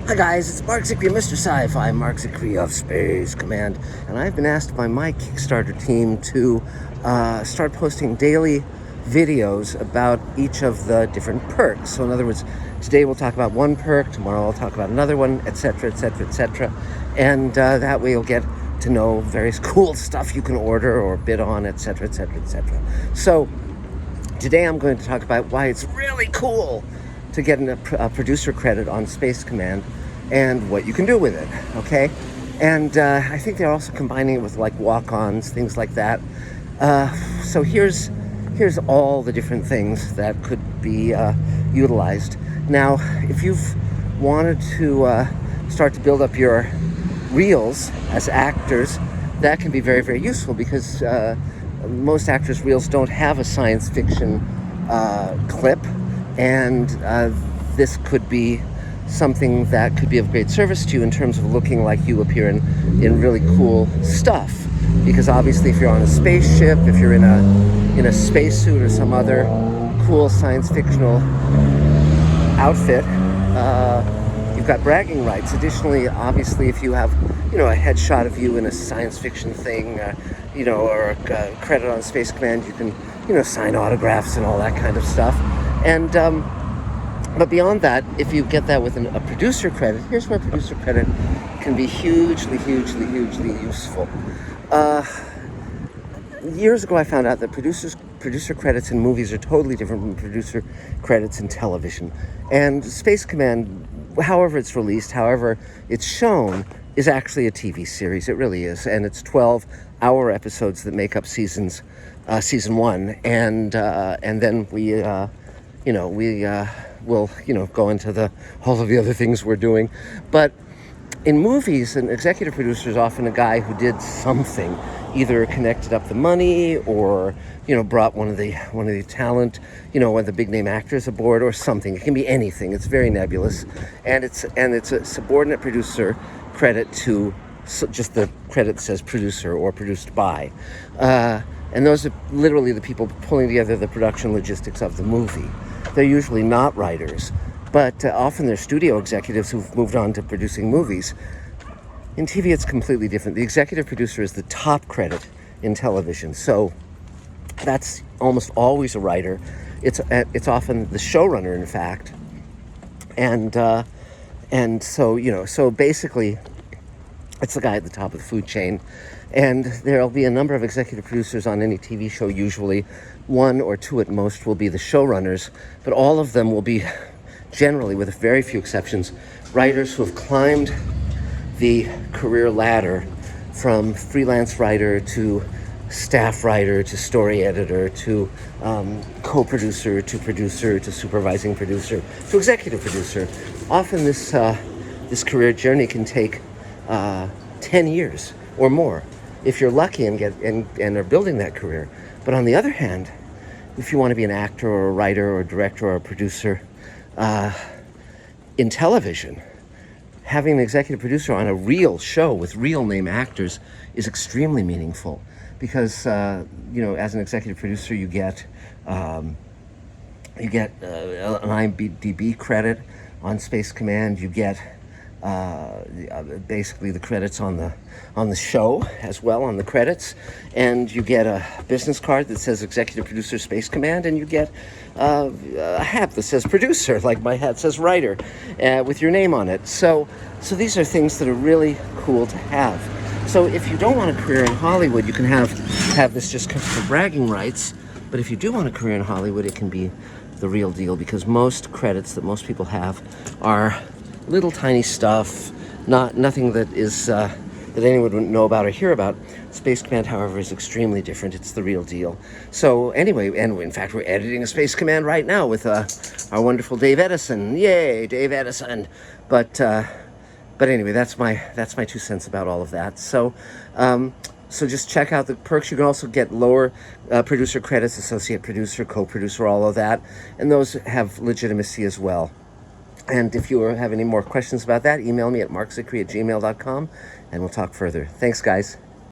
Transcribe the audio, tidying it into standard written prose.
Hi guys, it's Mark Zicree, Mr. Sci-Fi, Mark Zicree of Space Command, and I've been asked by my Kickstarter team to start posting daily videos about each of the different perks. So in other words, today we'll talk about one perk, tomorrow I'll talk about another one, etc., etc., etc., and that way you'll get to know various cool stuff you can order or bid on, etc., etc., etc. So today I'm going to talk about why it's really cool to get a producer credit on Space Command and what you can do with it, okay? And I think they're also combining it with like walk-ons, things like that. So here's all the different things that could be utilized. Now, if you've wanted to start to build up your reels as actors, that can be very, very useful because most actors' reels don't have a science fiction clip, and this could be something that could be of great service to you in terms of looking like you appear in really cool stuff. Because obviously if you're on a spaceship, if you're in a spacesuit or some other cool science fictional outfit, you've got bragging rights. Additionally, obviously if you have a headshot of you in a science fiction thing, or a credit on Space Command, you can sign autographs and all that kind of stuff. And but beyond that, if you get that with a producer credit, here's where producer credit can be hugely, hugely, hugely useful. Years ago, I found out that producer credits in movies are totally different from producer credits in television. And Space Command, however it's released, however it's shown, is actually a TV series. It really is. And it's 12-hour episodes that make up season one. And then we will go into all of the other things we're doing. But in movies, an executive producer is often a guy who did something, either connected up the money or brought one of the talent, one of the big name actors aboard or something. It can be anything. It's very nebulous, and it's a subordinate producer credit to just the credit that says producer or produced by. And those are literally the people pulling together the production logistics of the movie. They're usually not writers, but often they're studio executives who've moved on to producing movies. In TV, it's completely different. The executive producer is the top credit in television, so that's almost always a writer. It's often the showrunner, in fact, and so basically, it's the guy at the top of the food chain. And there'll be a number of executive producers on any TV show. Usually one or two at most will be the showrunners, but all of them will be, generally, with very few exceptions, writers who have climbed the career ladder from freelance writer to staff writer to story editor to co-producer to producer to supervising producer to executive producer. Often this career journey can take 10 years or more if you're lucky and are building that career. But on the other hand, if you want to be an actor or a writer or a director or a producer in television, having an executive producer on a real show with real name actors is extremely meaningful because as an executive producer you get an IMDb credit on Space Command. You get basically the credits on the show as well, on the credits, and you get a business card that says executive producer Space Command, and you get a hat that says producer, like my hat says writer, with your name on it. So these are things that are really cool to have. So if you don't want a career in Hollywood, you can have this just for bragging rights. But if you do want a career in Hollywood, it can be the real deal, because most credits that most people have are little tiny stuff, nothing that is that anyone would know about or hear about. Space Command, however, is extremely different. It's the real deal. So anyway, and in fact, we're editing a Space Command right now with our wonderful Dave Edison. Yay, Dave Edison! But anyway, that's my 2 cents about all of that. So just check out the perks. You can also get lower producer credits, associate producer, co-producer, all of that, and those have legitimacy as well. And if you have any more questions about that, email me at markzicree@gmail.com, and we'll talk further. Thanks, guys.